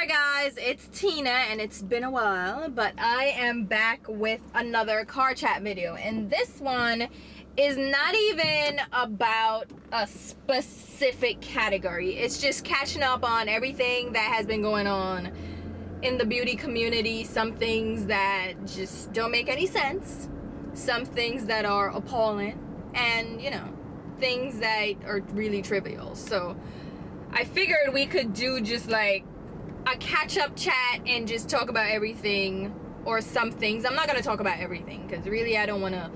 there guys, it's Tina and it's been a while, but I am back with another car chat video, and this one is not even about a specific category. It's just catching up on everything that has been going on in the beauty community. Some things that just don't make any sense, some things that are appalling, and you know, things that are really trivial. So I figured we could do just like a catch-up chat and just talk about everything, or some things. I'm not going to talk about everything because really I don't want to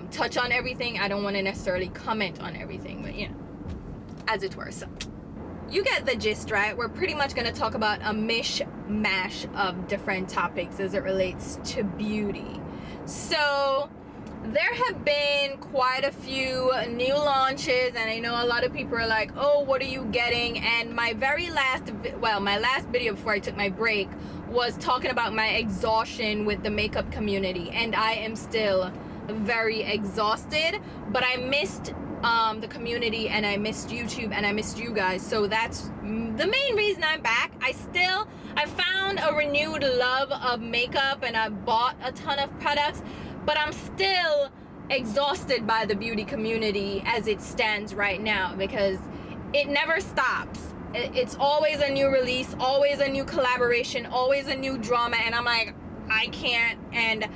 touch on everything. I don't want to necessarily comment on everything, but you know, as it were. So you get the gist, right? We're pretty much going to talk about a mishmash of different topics as it relates to beauty. So there have been quite a few new launches, and I know a lot of people are like, oh, what are you getting? And my last video before I took my break was talking about my exhaustion with the makeup community, and I am still very exhausted, but I missed the community, and I missed YouTube, and I missed you guys. So that's the main reason I'm back. I found a renewed love of makeup, and I bought a ton of products, but I'm still exhausted by the beauty community as it stands right now, because it never stops. It's always a new release, always a new collaboration, always a new drama, and I'm like, I can't, and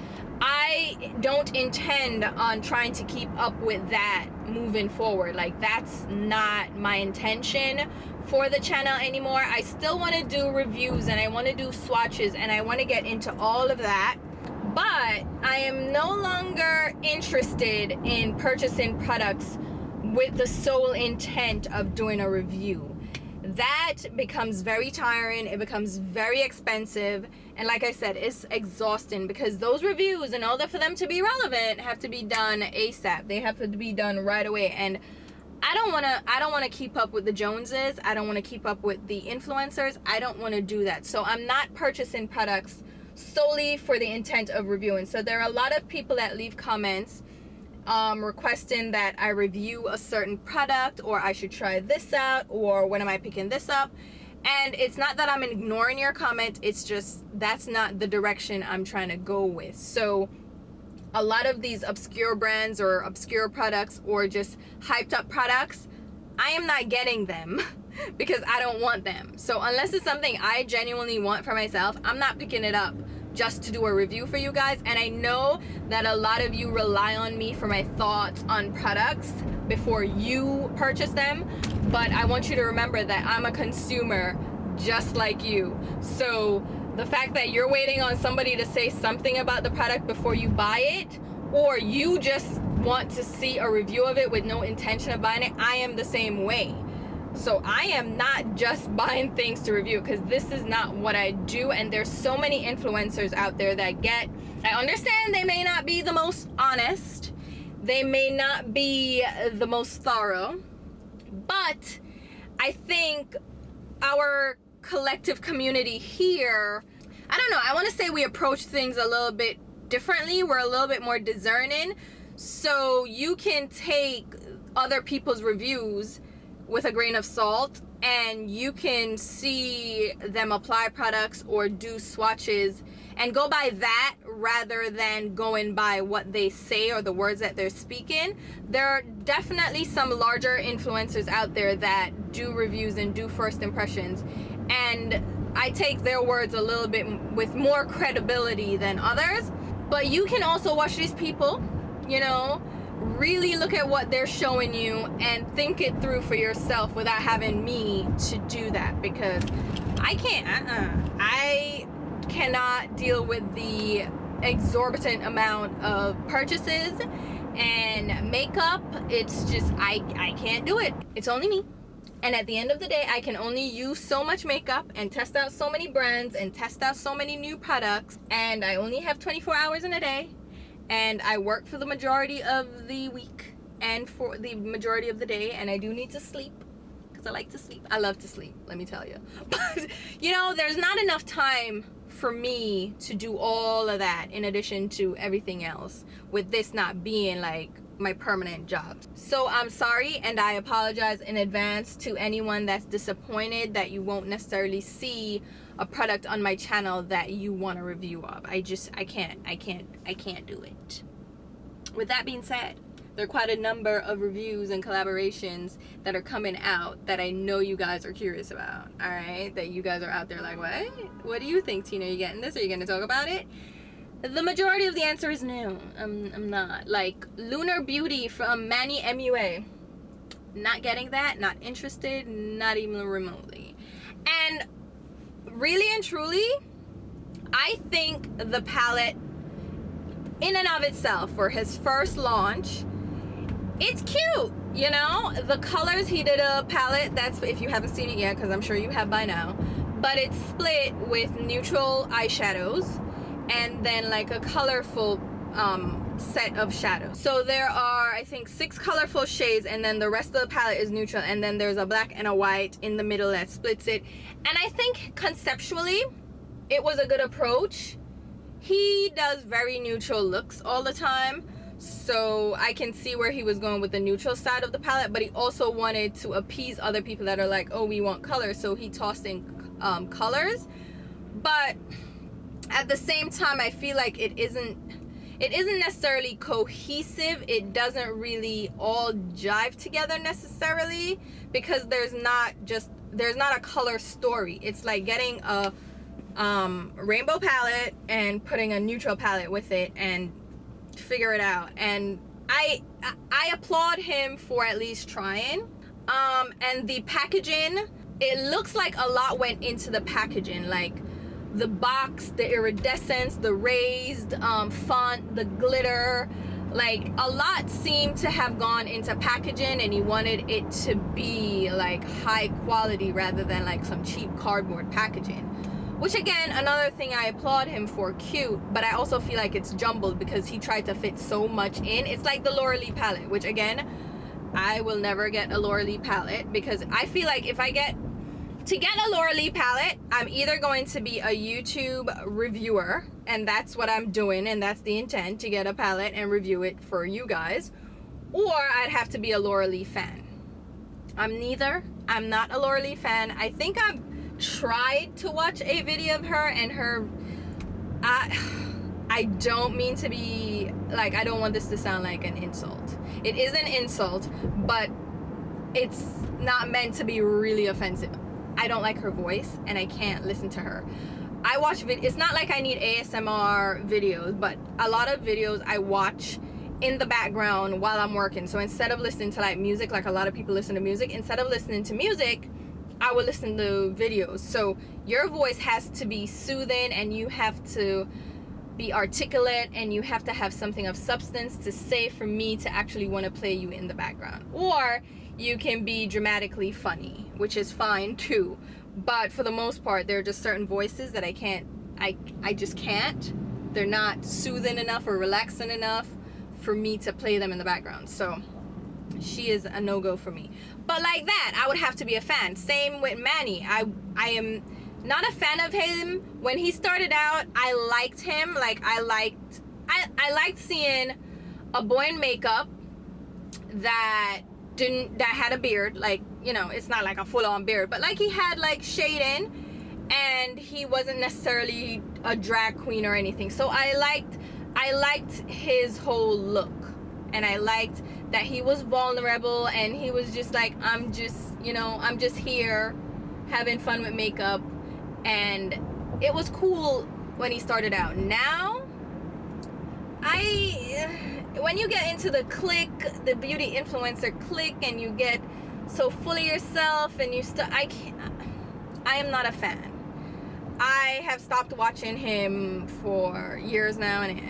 I don't intend on trying to keep up with that moving forward. Like, that's not my intention for the channel anymore. I still want to do reviews, and I want to do swatches, and I want to get into all of that. But I am no longer interested in purchasing products with the sole intent of doing a review. That becomes very tiring. It becomes very expensive. And like I said, it's exhausting, because those reviews, in order for them to be relevant, have to be done ASAP. They have to be done right away. And I don't want to keep up with the Joneses. I don't want to keep up with the influencers. I don't want to do that. So I'm not purchasing products solely for the intent of reviewing. So there are a lot of people that leave comments requesting that I review a certain product, or I should try this out, or when am I picking this up. And it's not that I'm ignoring your comment, it's just that's not the direction I'm trying to go with. So a lot of these obscure brands or obscure products or just hyped up products, I am not getting them because I don't want them. So unless it's something I genuinely want for myself, I'm not picking it up just to do a review for you guys. And I know that a lot of you rely on me for my thoughts on products before you purchase them, but I want you to remember that I'm a consumer just like you. So the fact that you're waiting on somebody to say something about the product before you buy it, or you just want to see a review of it with no intention of buying it, I am the same way. So I am not just buying things to review, because this is not what I do. And there's so many influencers out there that I understand they may not be the most honest, they may not be the most thorough, but I think our collective community here, I don't know, I want to say we approach things a little bit differently. We're a little bit more discerning. So you can take other people's reviews with a grain of salt, and you can see them apply products or do swatches and go by that rather than going by what they say or the words that they're speaking. There are definitely some larger influencers out there that do reviews and do first impressions, and I take their words a little bit with more credibility than others. But you can also watch these people, you know, really look at what they're showing you and think it through for yourself without having me to do that, because I can't, I cannot deal with the exorbitant amount of purchases and makeup. It's just, I can't do it. It's only me. And at the end of the day, I can only use so much makeup and test out so many brands and test out so many new products. And I only have 24 hours in a day. And I work for the majority of the week and for the majority of the day, and I do need to sleep, because I like to sleep. I love to sleep, let me tell you. But you know, there's not enough time for me to do all of that in addition to everything else, with this not being like my permanent job. So I'm sorry, and I apologize in advance to anyone that's disappointed that you won't necessarily see a product on my channel that you want a review of. I can't do it. With that being said, there are quite a number of reviews and collaborations that are coming out that I know you guys are curious about. All right, that you guys are out there like, what do you think, Tina? Are you getting this? Are you gonna talk about it? The majority of the answer is no. I'm not. Like Lunar Beauty from Manny MUA. Not getting that, not interested, not even remotely. And really and truly, I think the palette in and of itself for his first launch, it's cute, you know? The colors, he did a palette that's, if you haven't seen it yet, because I'm sure you have by now, but it's split with neutral eyeshadows and then like a colorful set of shadows. So there are, I think, 6 colorful shades, and then the rest of the palette is neutral, and then there's a black and a white in the middle that splits it. And I think conceptually it was a good approach. He does very neutral looks all the time, so I can see where he was going with the neutral side of the palette, but he also wanted to appease other people that are like, oh, we want colors, so he tossed in colors. But at the same time, I feel like it isn't necessarily cohesive. It doesn't really all jive together necessarily, because there's not a color story. It's like getting a rainbow palette and putting a neutral palette with it and figure it out. And I applaud him for at least trying. And the packaging, it looks like a lot went into the packaging, like the box, the iridescence, the raised font, the glitter, like a lot seemed to have gone into packaging, and he wanted it to be like high quality rather than like some cheap cardboard packaging, which again, another thing I applaud him for, cute, but I also feel like it's jumbled because he tried to fit so much in. It's like the Laura Lee palette, which again, I will never get a Laura Lee palette, because I feel like if I get a Laura Lee palette, I'm either going to be a YouTube reviewer, and that's what I'm doing, and that's the intent, to get a palette and review it for you guys, or I'd have to be a Laura Lee fan. I'm neither. I'm not a Laura Lee fan. I think I've tried to watch a video of her, and her, I don't mean to be like, I don't want this to sound like an insult. It is an insult, but it's not meant to be really offensive. I don't like her voice, and I can't listen to her. I watch it's not like I need ASMR videos, but a lot of videos I watch in the background while I'm working. So instead of listening to like music, like a lot of people listen to music, instead of listening to music, I would listen to videos. So your voice has to be soothing, and you have to be articulate, and you have to have something of substance to say for me to actually want to play you in the background. Or you can be dramatically funny, which is fine too, but for the most part, there are just certain voices that I just can't. They're not soothing enough or relaxing enough for me to play them in the background. So she is a no-go for me. But like that, I would have to be a fan. Same with Manny. I am not a fan of him. When he started out, I liked him. Like I liked seeing a boy in makeup that had a beard, like, you know, it's not like a full-on beard, but like he had like shading, and he wasn't necessarily a drag queen or anything. So I liked his whole look, and I liked that he was vulnerable, and he was just like, I'm just here having fun with makeup, and it was cool when he started out. Now when you get into the clique, the beauty influencer clique, and you get so full of yourself, and I am not a fan. I have stopped watching him for years now, and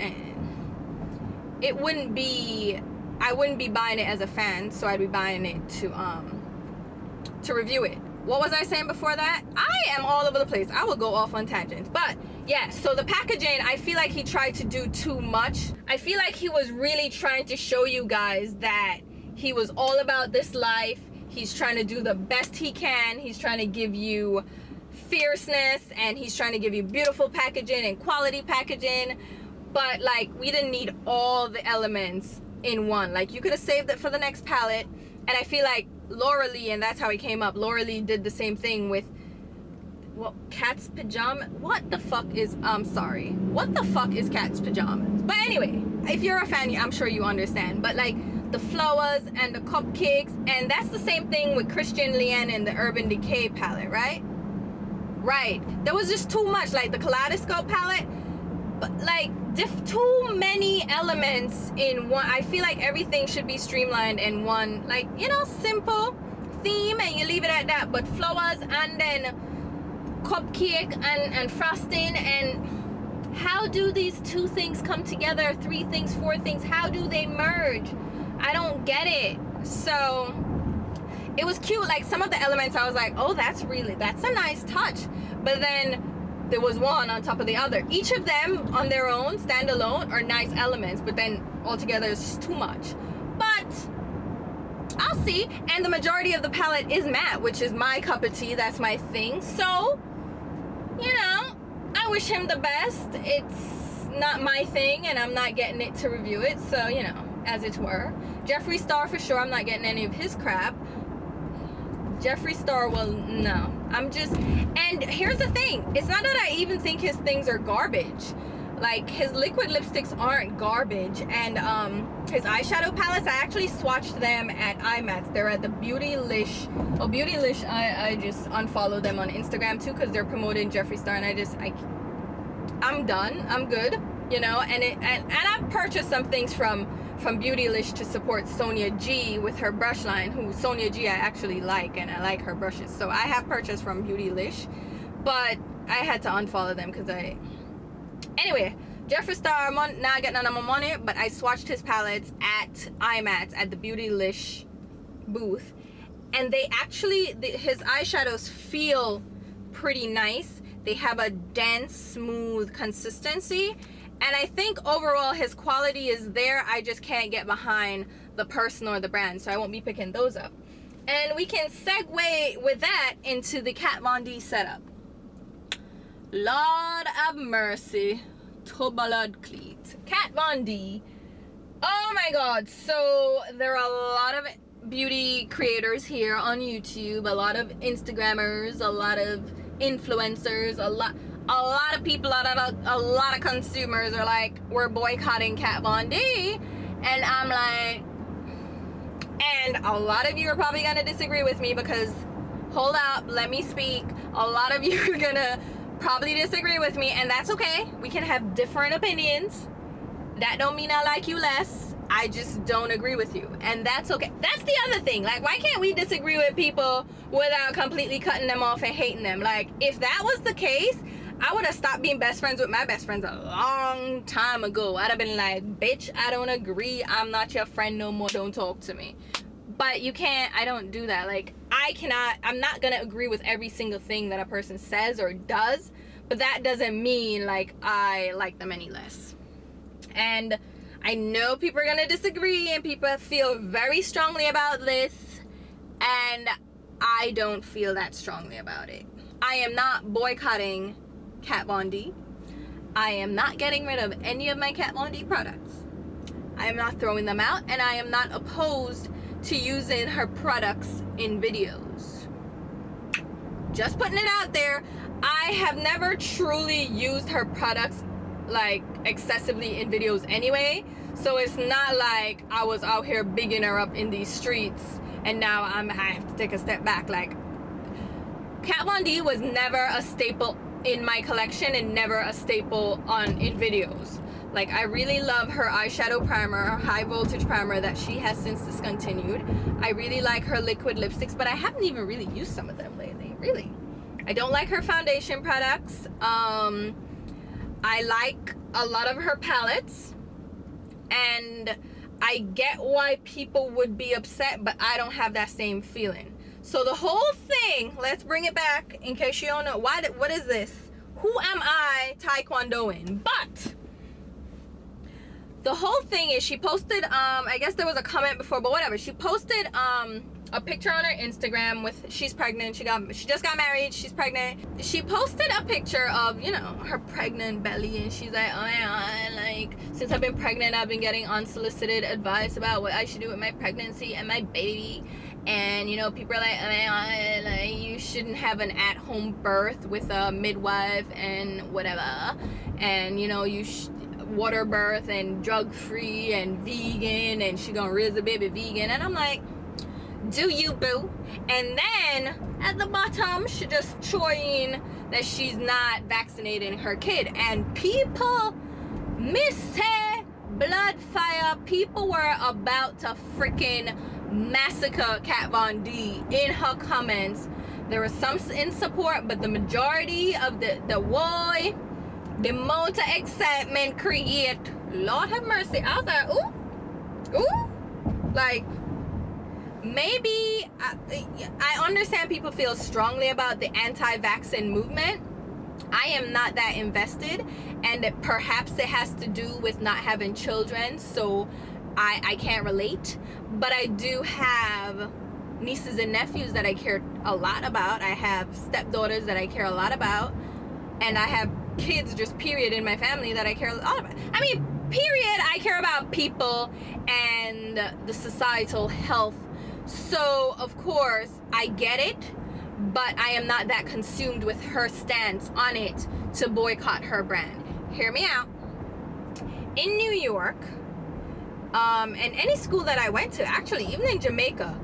I wouldn't be buying it as a fan, so I'd be buying it to review it. What was I saying before that? I am all over the place. I will go off on tangents. But yeah, so the packaging, I feel like he tried to do too much. I feel like he was really trying to show you guys that he was all about this life. He's trying to do the best he can. He's trying to give you fierceness, and he's trying to give you beautiful packaging and quality packaging. But like, we didn't need all the elements in one. Like, you could have saved it for the next palette. And I feel like Laura Lee, and that's how it came up, Laura Lee did the same thing with, well, Cat's Pajama. What the fuck is, I'm sorry, what the fuck is Cat's Pajamas? But anyway, if you're a fan, I'm sure you understand. But like the flowers and the cupcakes, and that's the same thing with Christian Leanne and the Urban Decay palette, right? Right. There was just too much, like the Kaleidoscope palette, but like too many elements in one. I feel like everything should be streamlined in one, like, you know, simple theme, and you leave it at that. But flowers and then cupcake and frosting, and how do these two things come together? Three things, four things, how do they merge? I don't get it. So it was cute, like some of the elements I was like, oh, that's a nice touch. But then there was one on top of the other. Each of them on their own, standalone, are nice elements, but then altogether it's just too much. But I'll see. And the majority of the palette is matte, which is my cup of tea. That's my thing. So, you know, I wish him the best. It's not my thing, and I'm not getting it to review it. So, you know, as it were. Jeffree Star, for sure, I'm not getting any of his crap. Jeffree Star, well, no. I'm just, and here's the thing. It's not that I even think his things are garbage. Like, his liquid lipsticks aren't garbage. And his eyeshadow palettes, I actually swatched them at IMATS. They're at the Beautylish. Oh, Beautylish, I just unfollowed them on Instagram too, because they're promoting Jeffree Star, and I'm done. I'm good, you know. And I've purchased some things from Beautylish to support Sonia G with her brush line, who Sonia G I actually like, and I like her brushes. So I have purchased from Beautylish, but I had to unfollow them because anyway, Jeffree Star, I'm not getting none of my money, but I swatched his palettes at IMATS at the Beautylish booth, and they actually, his eyeshadows feel pretty nice. They have a dense, smooth consistency. And I think overall his quality is there. I just can't get behind the person or the brand, so I won't be picking those up. And we can segue with that into the Kat Von D setup. Lord of mercy, Tobalad Cleat. Kat Von D. Oh my god. So there are a lot of beauty creators here on YouTube, a lot of Instagrammers, a lot of influencers, a lot of people, a lot of consumers are like, we're boycotting Kat Von D, and I'm like, and a lot of you are probably gonna disagree with me, because hold up, let me speak. A lot of you are gonna probably disagree with me, and that's okay. We can have different opinions. That don't mean I like you less. I just don't agree with you, and that's okay. That's the other thing. Like, why can't we disagree with people without completely cutting them off and hating them? Like, if that was the case, I would have stopped being best friends with my best friends a long time ago. I'd have been like, bitch, I don't agree. I'm not your friend no more. Don't talk to me. But you can't, I don't do that. Like, I'm not gonna agree with every single thing that a person says or does, but that doesn't mean like I like them any less. And I know people are gonna disagree, and people feel very strongly about this, and I don't feel that strongly about it. I am not boycotting Kat Von D. I am not getting rid of any of my Kat Von D products. I am not throwing them out, and I am not opposed to using her products in videos. Just putting it out there. I have never truly used her products like excessively in videos anyway, so it's not like I was out here bigging her up in these streets and now I have to take a step back. Like, Kat Von D was never a staple in my collection and never a staple in videos. Like, I really love her eyeshadow primer, her high voltage primer that she has since discontinued. I really like her liquid lipsticks, but I haven't even really used some of them lately, really. I don't like her foundation products. I like a lot of her palettes, and I get why people would be upset, but I don't have that same feeling. So the whole thing, let's bring it back in case you don't know. What is this? Who am I taekwondoing? But the whole thing is, she posted, I guess there was a comment before, but whatever. She posted a picture on her Instagram with, she's pregnant, she just got married, she's pregnant. She posted a picture of, you know, her pregnant belly, and she's like, oh yeah, like, since I've been pregnant, I've been getting unsolicited advice about what I should do with my pregnancy and my baby. And, you know, people are like, oh yeah, like, you shouldn't have an at-home birth with a midwife and whatever. And, you know, you water birth and drug-free and vegan, and she gonna raise the baby vegan. And I'm like, do you, boo? And then at the bottom, she just showing that she's not vaccinating her kid. And people miss her blood fire. People were about to freaking massacre Kat Von D in her comments. There was some in support, but the majority of the amount of excitement create, Lord have mercy. I was like, ooh, like, maybe I understand people feel strongly about the anti-vaccine movement. I am not that invested, and perhaps it has to do with not having children, so I can't relate. But I do have nieces and nephews that I care a lot about. I have stepdaughters that I care a lot about, and I have kids, just period, in my family that I care a lot about. I mean, period, I care about people and the societal health. So of course I get it, but I am not that consumed with her stance on it to boycott her brand. Hear me out. In New York, and any school that I went to, actually even in Jamaica,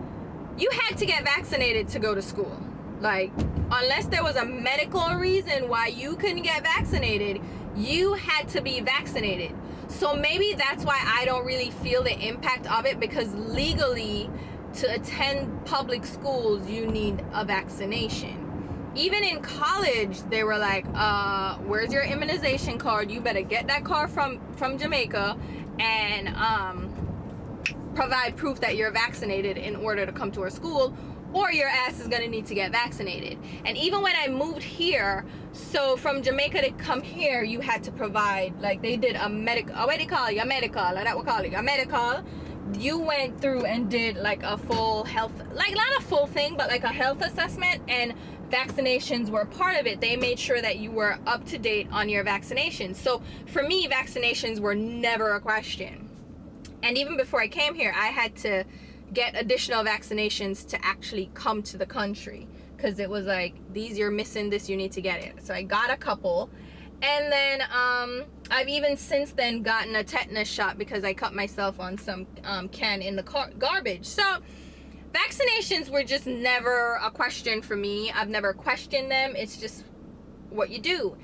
you had to get vaccinated to go to school. Like, unless there was a medical reason why you couldn't get vaccinated, you had to be vaccinated. So maybe that's why I don't really feel the impact of it, because legally, to attend public schools, you need a vaccination. Even in college, they were like, where's your immunization card? You better get that card from Jamaica and provide proof that you're vaccinated in order to come to our school, or your ass is gonna need to get vaccinated. And even when I moved here, so from Jamaica to come here, you had to provide, like, they did a medical, what do you call it? A medical, or that we call it, a medical. You went through and did like a full health, like not a full thing, but like a health assessment, and vaccinations were part of it. They made sure that you were up to date on your vaccinations. So for me, vaccinations were never a question. And even before I came here, I had to get additional vaccinations to actually come to the country, because it was like, these, you're missing this, you need to get it. So I got a couple. And then I've even since then gotten a tetanus shot because I cut myself on some can in the garbage. So vaccinations were just never a question for me. I've never questioned them. It's just what you do.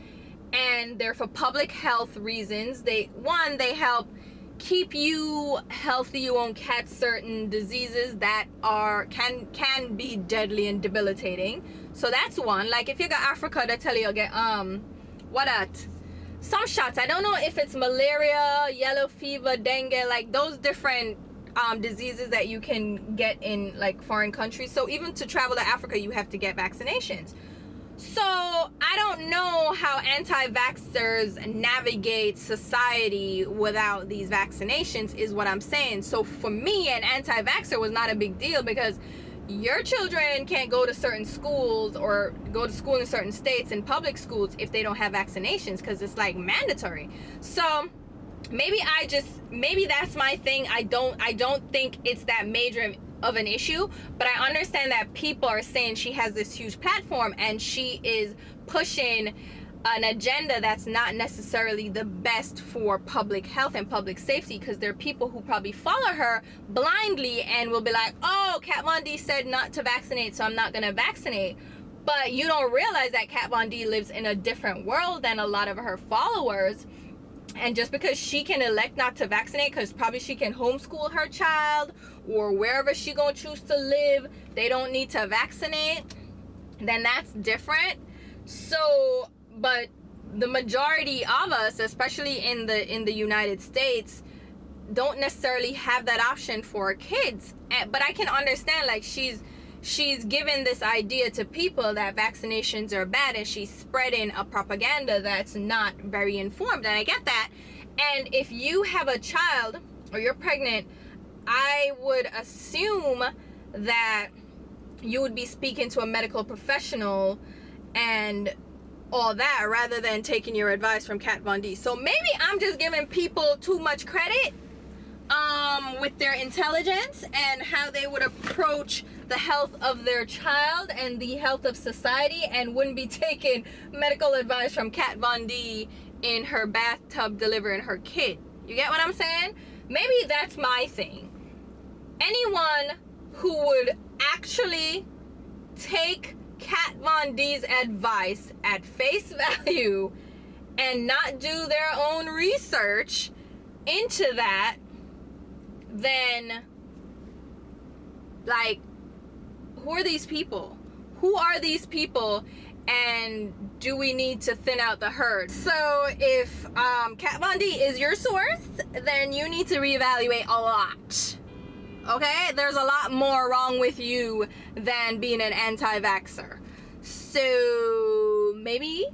And they're for public health reasons. They help keep you healthy. You won't catch certain diseases that can be deadly and debilitating. So that's one. Like if you go to Africa, they tell you get some shots. I don't know if it's malaria, yellow fever, dengue, like those different diseases that you can get in like foreign countries. So even to travel to Africa, you have to get vaccinations. So I don't know how anti-vaxxers navigate society without these vaccinations, is what I'm saying. So for me, an anti-vaxxer was not a big deal, because your children can't go to certain schools or go to school in certain states in public schools if they don't have vaccinations, because it's like mandatory. So maybe that's my thing. I don't think it's that major of an issue, but I understand that people are saying she has this huge platform and she is pushing an agenda that's not necessarily the best for public health and public safety, because there are people who probably follow her blindly and will be like, oh, Kat Von D said not to vaccinate, so I'm not gonna vaccinate. But you don't realize that Kat Von D lives in a different world than a lot of her followers. And just because she can elect not to vaccinate, because probably she can homeschool her child or wherever she gonna choose to live, they don't need to vaccinate, then that's different. So, but the majority of us, especially in the United States, don't necessarily have that option for kids. But I can understand, like, she's given this idea to people that vaccinations are bad, and she's spreading a propaganda that's not very informed, and I get that. And if you have a child or you're pregnant, I would assume that you would be speaking to a medical professional and all that, rather than taking your advice from Kat Von D. So maybe I'm just giving people too much credit with their intelligence and how they would approach the health of their child and the health of society, and wouldn't be taking medical advice from Kat Von D in her bathtub delivering her kid. You get what I'm saying? Maybe that's my thing. Anyone who would actually take Kat Von D's advice at face value and not do their own research into that, then, like, who are these people? Who are these people? And do we need to thin out the herd? So if Kat Von D is your source, then you need to reevaluate a lot. Okay? There's a lot more wrong with you than being an anti-vaxxer. So maybe,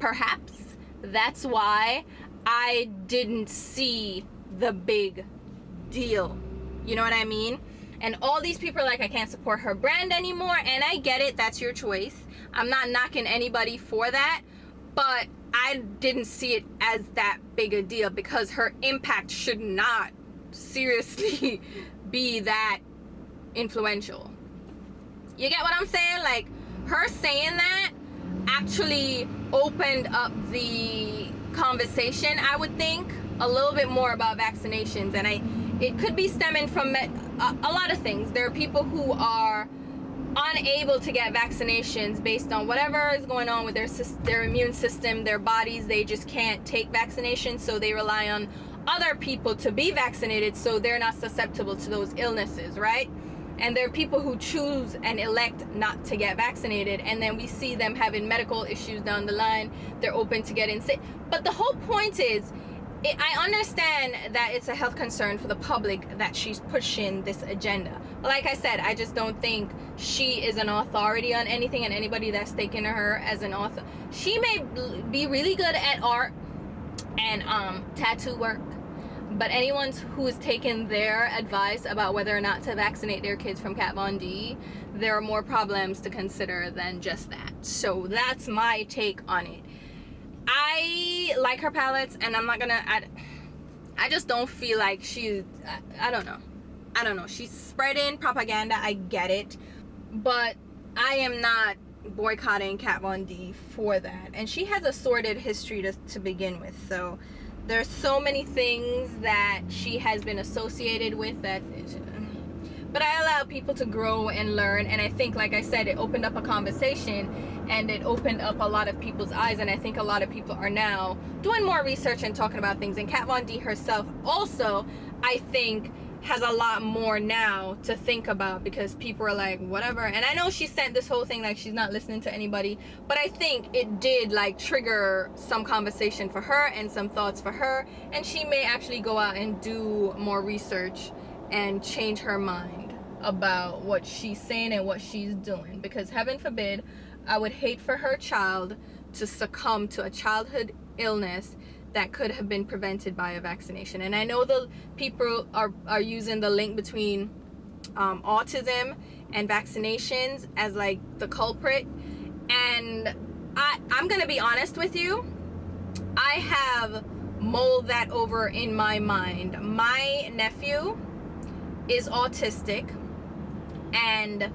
perhaps, that's why I didn't see the big deal. You know what I mean? And all these people are like, I can't support her brand anymore. And I get it. That's your choice. I'm not knocking anybody for that. But I didn't see it as that big a deal, because her impact should not seriously be that influential. You get what I'm saying? Like, her saying that actually opened up the conversation, I would think, a little bit more about vaccinations. And it could be stemming from a lot of things. There are people who are unable to get vaccinations based on whatever is going on with their immune system, their bodies. They just can't take vaccinations, so they rely on other people to be vaccinated so they're not susceptible to those illnesses, right? And there are people who choose and elect not to get vaccinated, and then we see them having medical issues down the line. They're open to getting sick. But the whole point is, I understand that it's a health concern for the public that she's pushing this agenda. But like I said, I just don't think she is an authority on anything, and anybody that's taking her as an author. She may be really good at art and tattoo work, but anyone who is taking their advice about whether or not to vaccinate their kids from Kat Von D, there are more problems to consider than just that. So that's my take on it. I like her palettes, and I'm not gonna I just don't feel like she's, I don't know, she's spreading propaganda. I get it, but I am not boycotting Kat Von D for that. And she has a sordid history to begin with, so there's so many things that she has been associated with that, but I allow people to grow and learn. And I think, like I said, it opened up a conversation, and it opened up a lot of people's eyes, and I think a lot of people are now doing more research and talking about things. And Kat Von D herself also, I think, has a lot more now to think about, because people are like, whatever. And I know she sent this whole thing like she's not listening to anybody, but I think it did like trigger some conversation for her and some thoughts for her, and she may actually go out and do more research and change her mind about what she's saying and what she's doing. Because heaven forbid, I would hate for her child to succumb to a childhood illness that could have been prevented by a vaccination. And I know the people are using the link between autism and vaccinations as like the culprit. And I'm gonna be honest with you, I have mulled that over in my mind. My nephew is autistic, and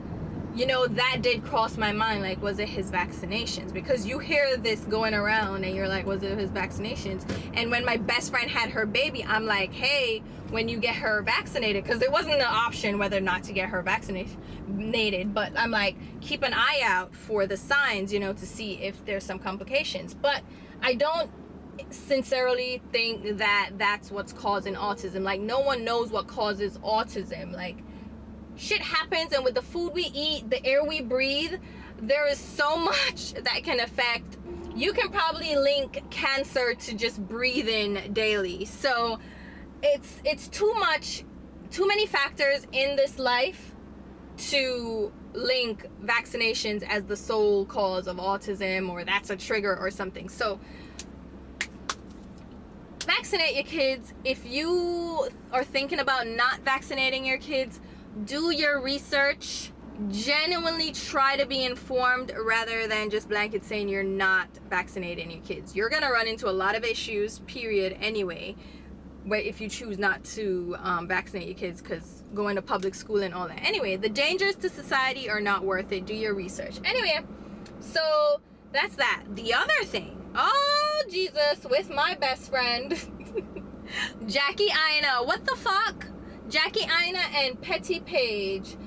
you know, that did cross my mind, like, was it his vaccinations? Because you hear this going around and you're like, was it his vaccinations? And when my best friend had her baby, I'm like, hey, when you get her vaccinated, because there wasn't an option whether or not to get her vaccinated, but I'm like, keep an eye out for the signs, you know, to see if there's some complications. But I don't sincerely think that that's what's causing autism. Like, no one knows what causes autism. Like, shit happens, and with the food we eat, the air we breathe, there is so much that can affect. You can probably link cancer to just breathing daily. So it's too many factors in this life to link vaccinations as the sole cause of autism, or that's a trigger or something. So vaccinate your kids. If you are thinking about not vaccinating your kids, do your research. genuinely try to be informed rather than just blanket saying you're not vaccinating your kids. You're gonna run into a lot of issues, period, anyway, if you choose not to vaccinate your kids, because going to public school and all that. Anyway, the dangers to society are not worth it. Do your research. Anyway, so that's that. The other thing, oh Jesus, with my best friend Jackie Aina. What the fuck? Jackie Aina and Petty Paige.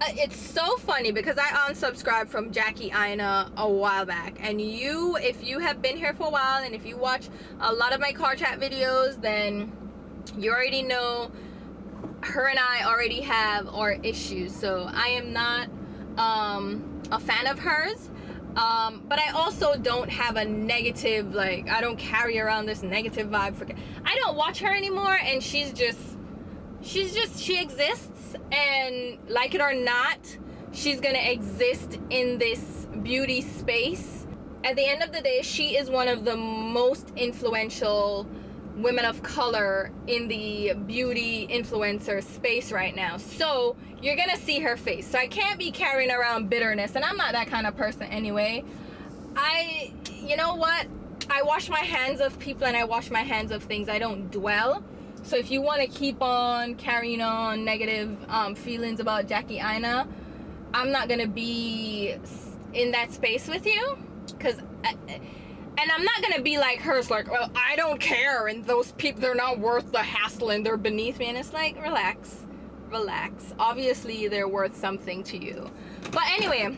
It's so funny because I unsubscribed from Jackie Aina a while back, and if you have been here for a while and if you watch a lot of my car chat videos, then you already know her and I already have our issues. So I am not a fan of hers, but I also don't have a negative, like, I don't carry around this negative vibe. I don't watch her anymore, and she exists, and like it or not, she's gonna exist in this beauty space. At the end of the day, she is one of the most influential women of color in the beauty influencer space right now. So you're gonna see her face. So I can't be carrying around bitterness, and I'm not that kind of person anyway. You know what? I wash my hands of people and I wash my hands of things. I don't dwell. So if you want to keep on carrying on negative feelings about Jackie Aina, I'm not going to be in that space with you. And I'm not going to be like her. It's like, well, I don't care. And those people, they're not worth the hassle and they're beneath me. And it's like, relax. Relax. Obviously, they're worth something to you. But anyway,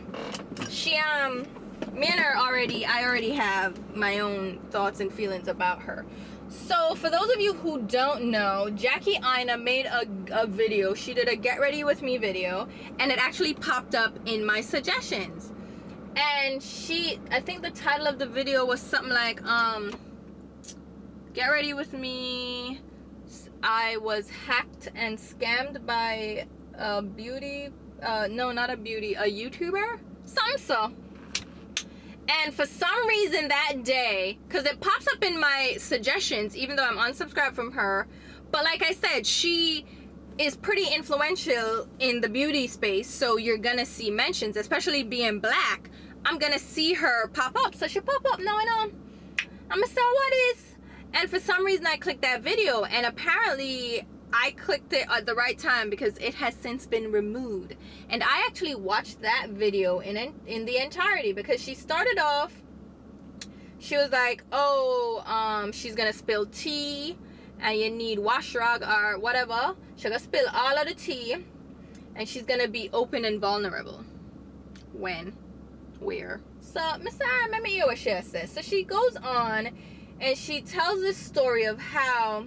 me and her I already have my own thoughts and feelings about her. So for those of you who don't know, Jackie Aina made a video. She did a get ready with me video, and it actually popped up in my suggestions. And I think the title of the video was something like, get ready with me. I was hacked and scammed by a beauty, no, not a beauty, a YouTuber, something so. And for some reason that day, because it pops up in my suggestions, even though I'm unsubscribed from her, but like I said, she is pretty influential in the beauty space, so you're gonna see mentions, especially being black. I'm gonna see her pop up, so she'll pop up now and on. I'm gonna say, what is? And for some reason I clicked that video, and apparently I clicked it at the right time because it has since been removed. And I actually watched that video in the entirety, because she started off, she was like, oh, she's gonna spill tea and you need wash rag or whatever. She's gonna spill all of the tea and she's gonna be open and vulnerable. When? Where? So, Mr. I remember you what she says. So she goes on and she tells this story of how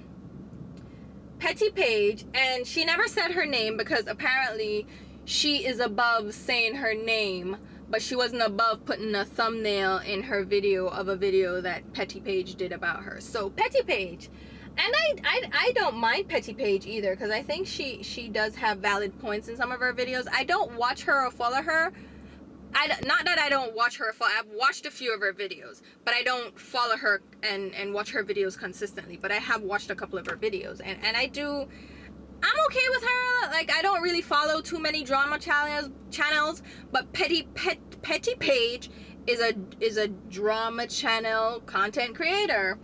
Petty Paige, and she never said her name because apparently she is above saying her name, but she wasn't above putting a thumbnail in her video of a video that Petty Paige did about her. So Petty Paige, and I don't mind Petty Paige either, because I think she does have valid points in some of her videos. I don't watch her or follow her. Not that I don't watch her, I've watched a few of her videos, but I don't follow her and watch her videos consistently. But I have watched a couple of her videos, and I'm okay with her. Like, I don't really follow too many drama channels, but Petty Paige is a drama channel content creator.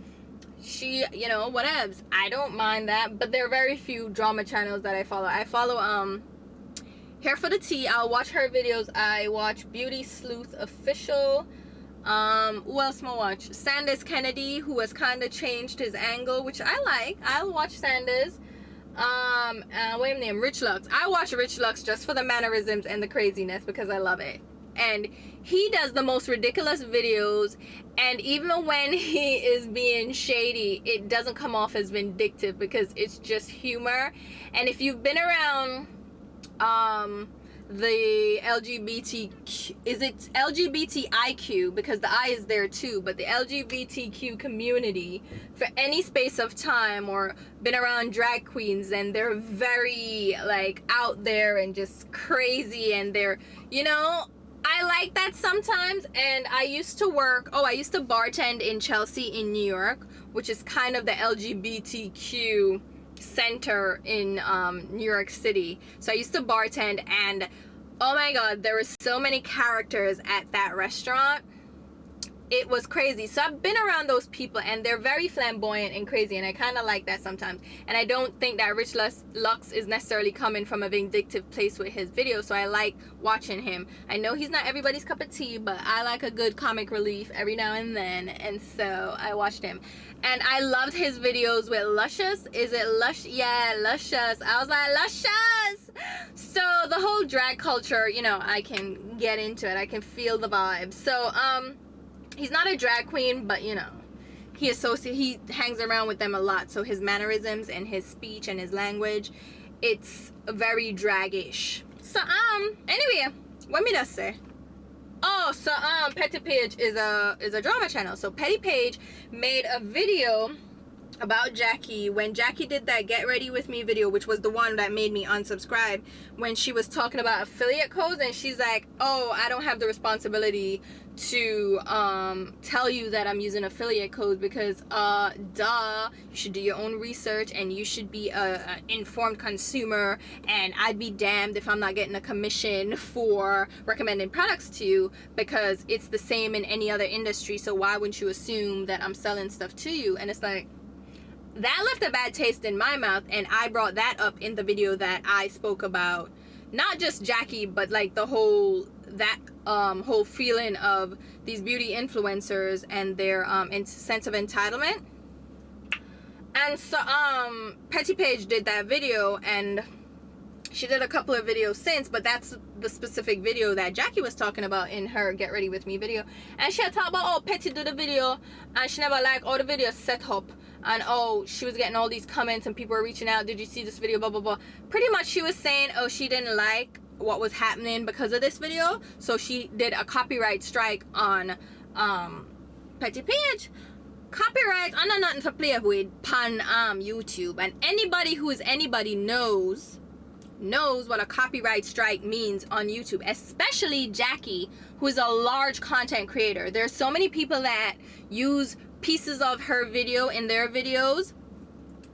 She, you know, whatevs. I don't mind that, but there are very few drama channels that I follow. I follow Hair for the Tea. I'll watch her videos. I watch Beauty Sleuth Official. Who else am I watch? Sanders Kennedy, who has kind of changed his angle, which I like. I'll watch Sanders. Wait a minute, Rich Lux. I watch Rich Lux just for the mannerisms and the craziness, because I love it. And he does the most ridiculous videos, and even when he is being shady, it doesn't come off as vindictive because it's just humor. And if you've been around the LGBTIQ, because the I is there too, but the LGBTQ community for any space of time, or been around drag queens, and they're very like out there and just crazy, and they're, you know, I like that sometimes. And I used to bartend in Chelsea in New York, which is kind of the LGBTQ center in New York City. So I used to bartend, and Oh my god, there were so many characters at that restaurant. It was crazy. So I've been around those people, and they're very flamboyant and crazy, and I kind of like that sometimes. And I don't think that Rich Lux is necessarily coming from a vindictive place with his videos, so I like watching him. I know he's not everybody's cup of tea, but I like a good comic relief every now and then, and so I watched him. And I loved his videos with Luscious. Is it Lush? Yeah, Luscious. I was like, Luscious! So the whole drag culture, you know, I can get into it. I can feel the vibe. So, he's not a drag queen, but you know, he hangs around with them a lot. So his mannerisms and his speech and his language, it's very drag-ish. So anyway, what me just say? Oh, so Petty Paige is a drama channel. So Petty Paige made a video about Jackie when Jackie did that Get Ready With Me video, which was the one that made me unsubscribe, when she was talking about affiliate codes, and she's like, oh, I don't have the responsibility to tell you that I'm using affiliate codes because duh, you should do your own research and you should be a informed consumer, and I'd be damned if I'm not getting a commission for recommending products to you, because it's the same in any other industry, so why wouldn't you assume that I'm selling stuff to you? And it's like, that left a bad taste in my mouth, and I brought that up in the video that I spoke about not just Jackie, but like the whole whole feeling of these beauty influencers and their sense of entitlement. And so Petty Paige did that video, and she did a couple of videos since, but that's the specific video that Jackie was talking about in her Get Ready With Me video. And she had talked about, oh, Petty did a video and she never liked all the videos set up, and oh, she was getting all these comments and people were reaching out, did you see this video, blah blah blah. Pretty much she was saying, oh, she didn't like what was happening because of this video, so she did a copyright strike on Petty Paige. Copyright, I know nothing to play with pan YouTube, and anybody who is anybody knows what a copyright strike means on YouTube, especially Jackie, who is a large content creator. There's so many people that use pieces of her video in their videos,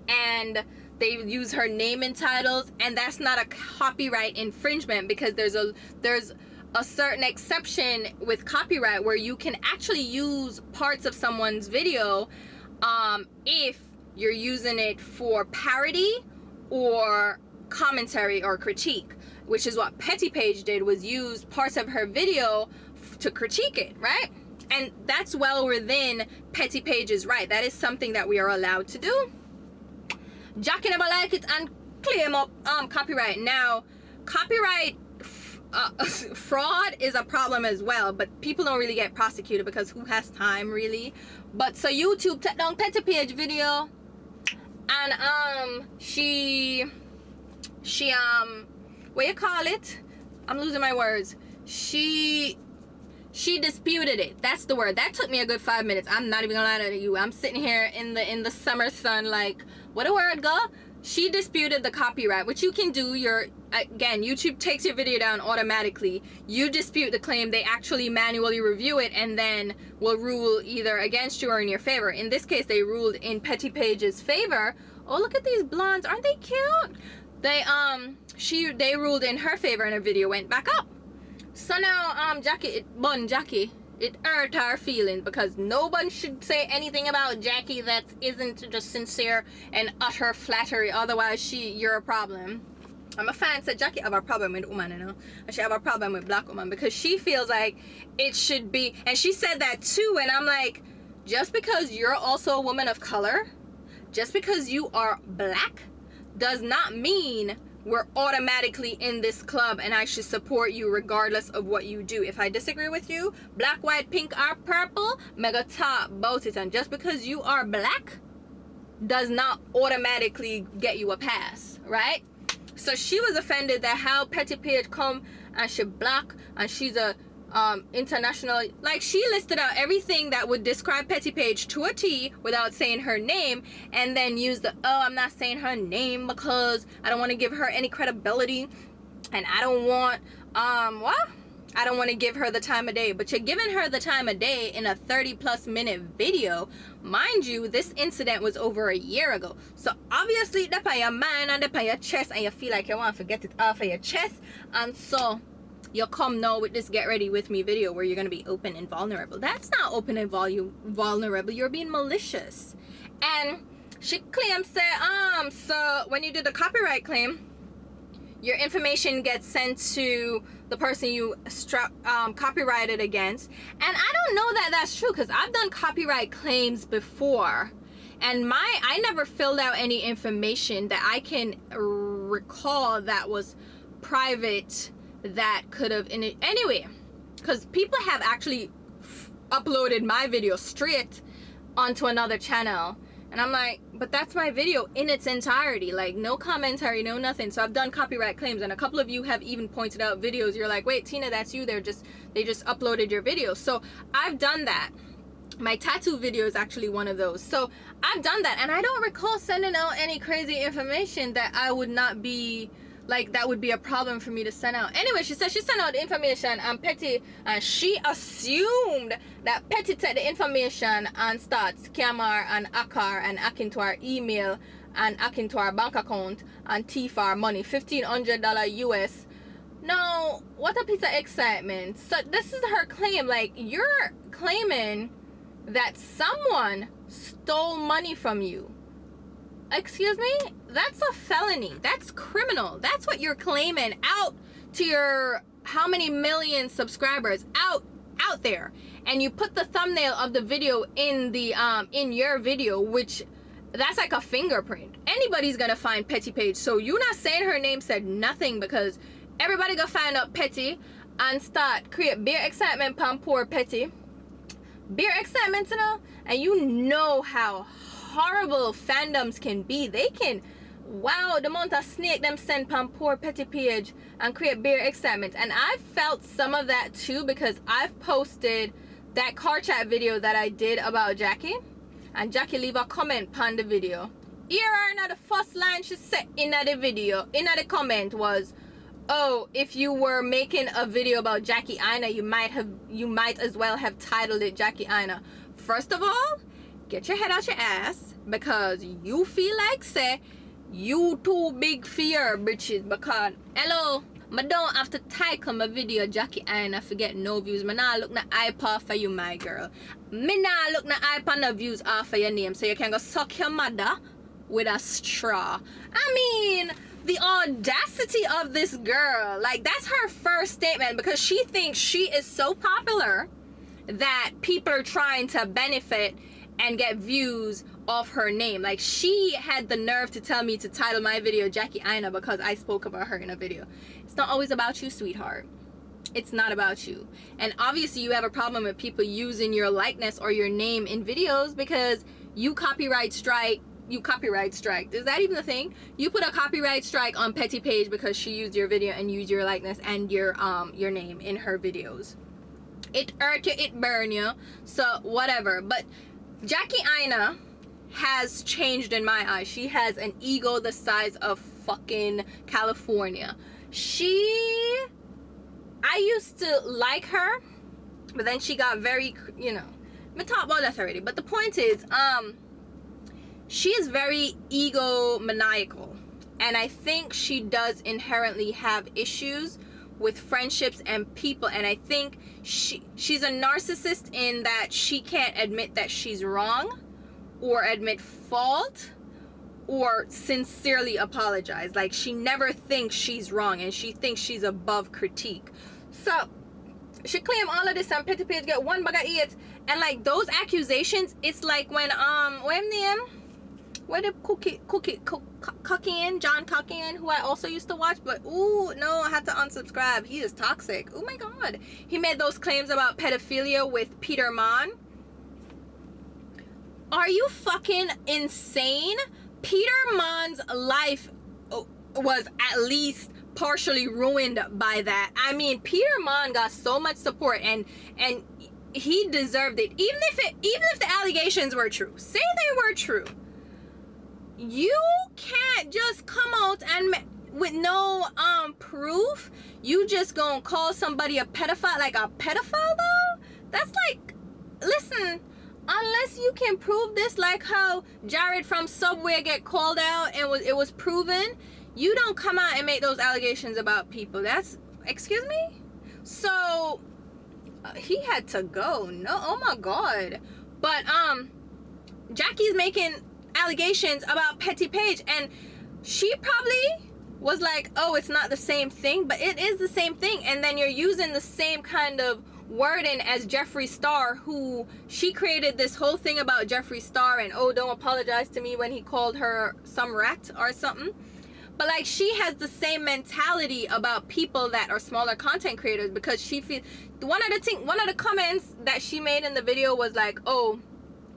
and they use her name in titles, and that's not a copyright infringement, because there's a certain exception with copyright where you can actually use parts of someone's video if you're using it for parody or commentary or critique, which is what Petty Paige did, was use parts of her video to critique it, right? And that's well within Petty Paige's right. That is something that we are allowed to do. Jackie never like it and claim up copyright. Now, copyright fraud is a problem as well, but people don't really get prosecuted because who has time really? But so YouTube took down Petty Paige video, and she what you call it? I'm losing my words. She disputed it. That's the word. That took me a good 5 minutes. I'm not even gonna lie to you. I'm sitting here in the summer sun like, what a word, girl? She disputed the copyright, which you can do. Again, YouTube takes your video down automatically. You dispute the claim, they actually manually review it and then will rule either against you or in your favor. In this case, they ruled in Petty Paige's favor. Oh, look at these blondes. Aren't they cute? They ruled in her favor and her video went back up. So now Jackie, it hurt her feelings, because no one should say anything about Jackie that isn't just sincere and utter flattery, otherwise you're a problem. I'm a fan, said Jackie have a problem with woman, you know, and she have a problem with black woman because she feels like it should be, and she said that too, and I'm like, just because you're also a woman of color, just because you are black, does not mean we're automatically in this club and I should support you regardless of what you do. If I disagree with you, black, white, pink, or purple, mega talk about it. And just because you are black does not automatically get you a pass, right? So she was offended that how Petty Paige come and she black and she's a international, like she listed out everything that would describe Petty Paige to a T without saying her name, and then use the, oh, I'm not saying her name because I don't want to give her any credibility, and I don't want I don't want to give her the time of day. But you're giving her the time of day in a 30+ minute video. Mind you, this incident was over a year ago, so obviously it's up on your mind and up on your chest, and you feel like you want to get it off of your chest. And so you'll come now with this get ready with me video where you're gonna be open and vulnerable. That's not open and vulnerable. You're being malicious. And she claims that so when you do the copyright claim, your information gets sent to the person you copyrighted against. And I don't know that that's true, because I've done copyright claims before, and I never filled out any information that I can recall that was private that could have anyway, because people have actually uploaded my video straight onto another channel, and I'm like, but that's my video in its entirety, like no commentary, no nothing. So I've done copyright claims, and a couple of you have even pointed out videos. You're like, wait, Tina, that's you. They just uploaded your video. So I've done that. My tattoo video is actually one of those. So I've done that, and I don't recall sending out any crazy information that I would not be like, that would be a problem for me to send out. Anyway, she said she sent out the information, and Petty, and she assumed that Petty took the information and start scammer and hack into our email and hack into our bank account and thief our money, $1,500 US. Now, what a piece of excitement. So this is her claim. Like, you're claiming that someone stole money from you. Excuse me? That's a felony. That's criminal. That's what you're claiming out to your how many million subscribers out there. And you put the thumbnail of the video in the in your video, which that's like a fingerprint. Anybody's gonna find Petty Paige. So you not saying her name said nothing, because everybody gonna find out Petty and start create beer excitement pam poor Petty. Beer excitement, you know? And you know how horrible fandoms can be. They can, wow, the amount of snake them send pam poor Petty Paige and create beer excitement. And I've felt some of that too, because I've posted that car chat video that I did about Jackie, and Jackie leave a comment on the video. Here are another first line she said in the video, in the comment was, oh, if you were making a video about Jackie Aina, you might as well have titled it Jackie Aina. First of all, get your head out your ass, because you feel like say you too big for your bitches. Because hello, I don't have to title my video Jackie Aina forget no views. Me nah look na iPad for you, my girl. Me nah look na iPad no views off for your name, so you can go suck your mother with a straw. I mean, the audacity of this girl. Like, that's her first statement, because she thinks she is so popular that people are trying to benefit and get views off her name. Like, she had the nerve to tell me to title my video Jackie Aina because I spoke about her in a video. It's not always about you, sweetheart. It's not about you. And obviously you have a problem with people using your likeness or your name in videos, because you copyright strike. Is that even a thing? You put a copyright strike on Petty Paige because she used your video and used your likeness and your name in her videos. It hurt you, it burn you, so whatever. But Jackie Aina has changed in my eyes. She has an ego the size of fucking California. I used to like her, but then she got very, you know, we talked about that already. But the point is, she is very egomaniacal, and I think she does inherently have issues with friendships and people. And I think she's a narcissist in that she can't admit that she's wrong, or admit fault, or sincerely apologize. Like, she never thinks she's wrong, and she thinks she's above critique. So she claimed all of this, and Petty Paige get one bag of it. And like, those accusations, it's like when where the John Cookian, who I also used to watch, but ooh, no, I had to unsubscribe. He is toxic. Oh my god. He made those claims about pedophilia with Peter Mon. Are you fucking insane? Peter Mon's life was at least partially ruined by that. I mean, Peter Mon got so much support, and he deserved it. Even if the allegations were true, say they were true, you can't just come out and with no proof, you just gonna call somebody a pedophile. Like, a pedophile though? That's like, listen, unless you can prove this, like how Jared from Subway get called out and it was proven, you don't come out and make those allegations about people. That's, excuse me? So he had to go. No, oh my god. But Jackie's making allegations about Petty Paige, and she probably was like, oh, it's not the same thing, but it is the same thing. And then you're using the same kind of wording as Jeffree Star, who she created this whole thing about Jeffree Star, and oh, don't apologize to me when he called her some rat or something. But like, she has the same mentality about people that are smaller content creators, because she feels one of the comments that she made in the video was like, oh,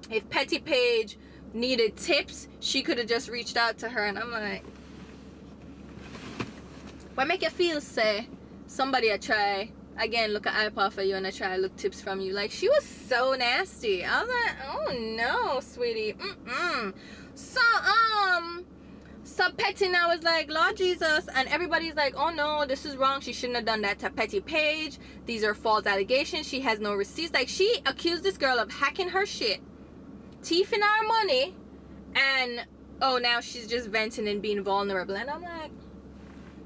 if Petty Paige needed tips, she could have just reached out to her. And I'm like, what make you feel say somebody I try again look at iPod for you and I try to look tips from you? Like, she was so nasty. I was like, oh no, sweetie. So Petty now is like, Lord Jesus, and everybody's like, oh no, this is wrong, she shouldn't have done that to Petty Paige, these are false allegations, she has no receipts. Like, she accused this girl of hacking her shit, thieving our money, and oh, now she's just venting and being vulnerable. And I'm like,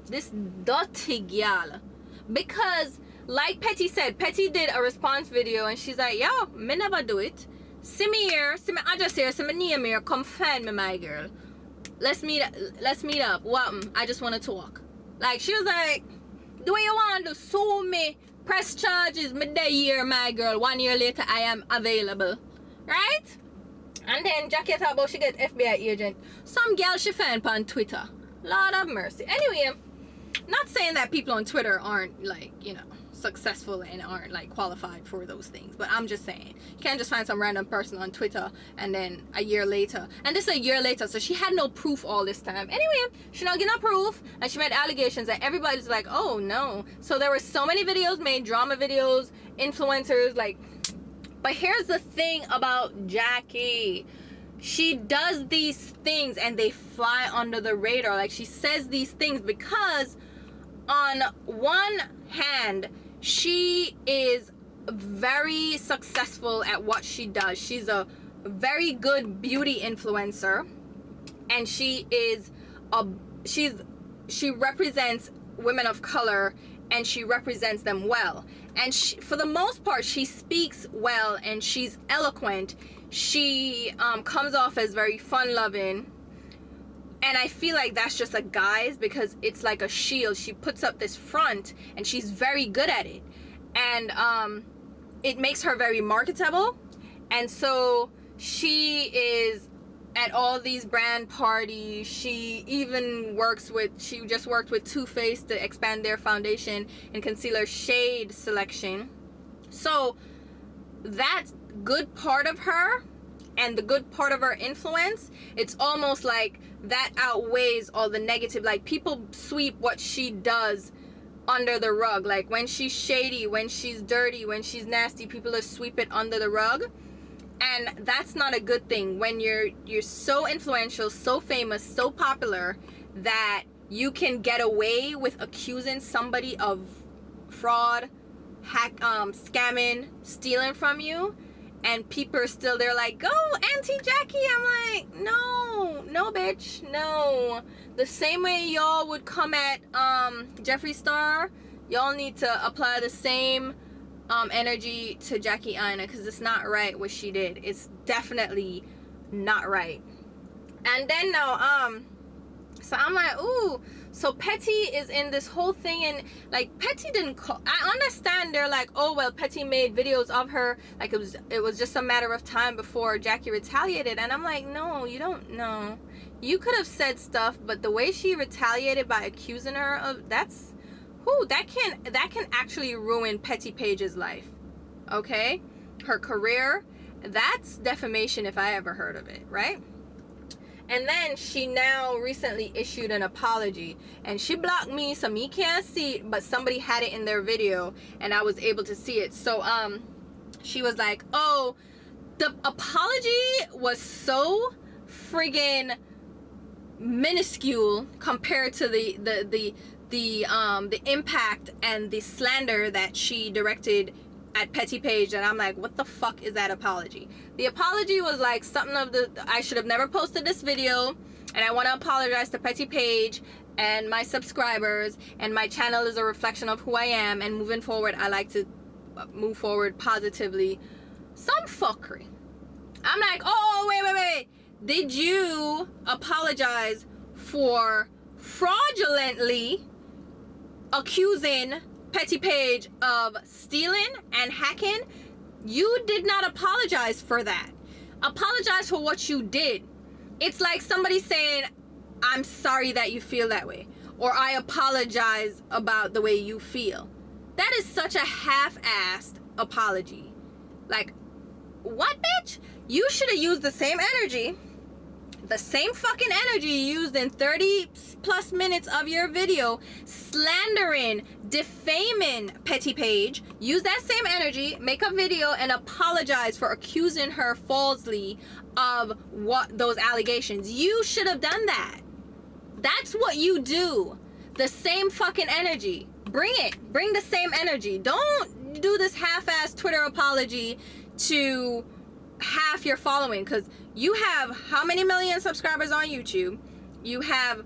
this dirty girl. Because like Petty said, Petty did a response video and she's like, yo, me never do it. See me here, see me address here, see me name here, come find me, my girl. Let's meet up. What? I just want to talk. Like, she was like, the way you want to sue me, press charges, me day here, my girl. 1 year later, I am available. Right? And then Jackie talk about she get FBI agent. Some girl she found on Twitter. Lord have mercy. Anyway, not saying that people on Twitter aren't, like, you know, successful and aren't like qualified for those things, but I'm just saying, you can't just find some random person on Twitter and then a year later, and this is a year later, so she had no proof all this time. Anyway, she not get no proof, and she made allegations that everybody's like, oh no. So there were so many videos made, drama videos, influencers, like. But here's the thing about Jackie, she does these things and they fly under the radar. Like, she says these things because on one hand, she is very successful at what she does. She's a very good beauty influencer, and she represents women of color, and she represents them well. And she, for the most part, she speaks well and she's eloquent. She comes off as very fun-loving. And I feel like that's just a guise, because it's like a shield. She puts up this front and she's very good at it. And it makes her very marketable. And so she is at all these brand parties. She even she just worked with Too Faced to expand their foundation and concealer shade selection. So that good part of her and the good part of her influence, it's almost like that outweighs all the negative. Like, people sweep what she does under the rug. Like, when she's shady, when she's dirty, when she's nasty, people just sweep it under the rug. And that's not a good thing when you're so influential, so famous, so popular that you can get away with accusing somebody of fraud, scamming, stealing from you, and people are still there like, go Auntie Jackie. I'm like, no bitch, no. The same way y'all would come at Jeffree Star, y'all need to apply the same energy to Jackie Aina, because it's not right what she did. It's definitely not right. And then now so I'm like, ooh, so Petty is in this whole thing, and like, Petty didn't call. I understand they're like, oh well, Petty made videos of her, like it was just a matter of time before Jackie retaliated. And I'm like, no, you don't know. You could have said stuff, but the way she retaliated by accusing her of, that can actually ruin Petty Paige's life. Okay? Her career, that's defamation if I ever heard of it, right? And then she now recently issued an apology, and she blocked me so me can't see it, but somebody had it in their video and I was able to see it. So she was like, oh, the apology was so friggin' minuscule compared to the impact and the slander that she directed at Petty Paige. And I'm like, what the fuck is that apology? The apology was like something of the, I should have never posted this video. And I want to apologize to Petty Paige and my subscribers, and my channel is a reflection of who I am, and moving forward I like to move forward positively. Some fuckery. I'm like, oh, wait. Did you apologize for fraudulently accusing Petty Paige of stealing and hacking? You did not apologize for that. Apologize for what you did. It's like somebody saying, I'm sorry that you feel that way, or I apologize about the way you feel. That is such a half-assed apology. Like, what, bitch? You should have used the same energy, the same fucking energy you used in 30 plus minutes of your video slandering, defaming Petty Paige. Use that same energy, make a video and apologize for accusing her falsely of what those allegations. You should have done that. That's what you do. The same fucking energy. Bring it. Bring the same energy. Don't do this half-ass Twitter apology to half your following, because you have how many million subscribers on YouTube? You have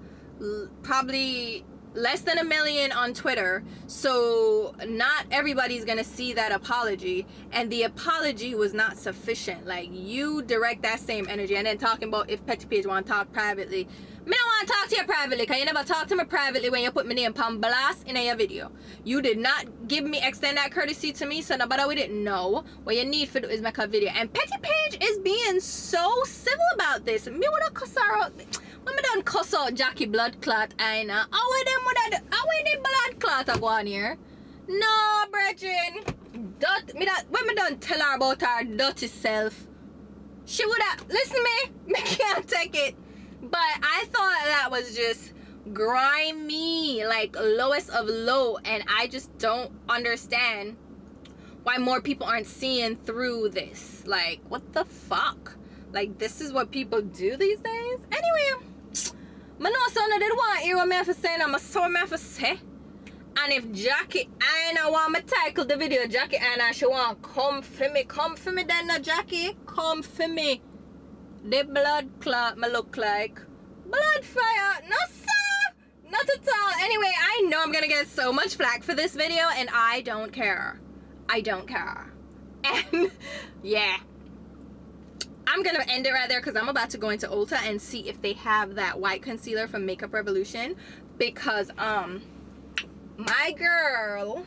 probably less than 1 million on Twitter, so not everybody's gonna see that apology, and the apology was not sufficient. Like, you direct that same energy. And then talking about if Petty Paige want to talk privately, me don't want to talk to you privately, because you never talk to me privately when you put my name on blast in your video. You did not extend that courtesy to me, so nobody we didn't know. What you need for do is make a video. And Petty Paige is being so civil about this. Me would have cuss her out. When me done cuss out Jackie blood clot, I know. How we need blood clot a go on here? No, brethren. When me done tell her about her dirty self, she would have, listen to me can't take it. But I thought that was just grimy, like lowest of low, and I just don't understand why more people aren't seeing through this. Like, what the fuck? Like, this is what people do these days? Anyway, I know someone did want to hear what I have to say, and I'm sorry I have to say. And if Jackie Anna want me title the video, Jackie Anna, she want come for me then, Jackie, come for me. The blood clot me look like blood fire. No sir, not at all. Anyway, I know I'm gonna get so much flack for this video, and I don't care. And yeah, I'm gonna end it right there, because I'm about to go into Ulta and see if they have that white concealer from Makeup Revolution, because my girl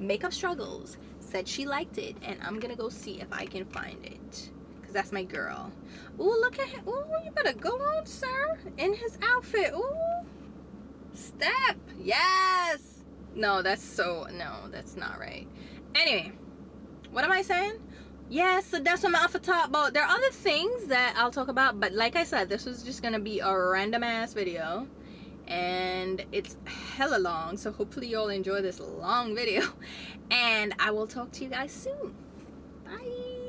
Makeup Struggles said she liked it, and I'm gonna go see if I can find it. That's my girl. Ooh, look at him. Ooh, you better go on, sir, in his outfit. Ooh, step. Yes. No, that's not right. Anyway, what am I saying? Yes, so that's what I'm off the top about. There are other things that I'll talk about, but like I said, this was just gonna be a random ass video, and it's hella long, so hopefully you'll enjoy this long video, and I will talk to you guys soon. Bye.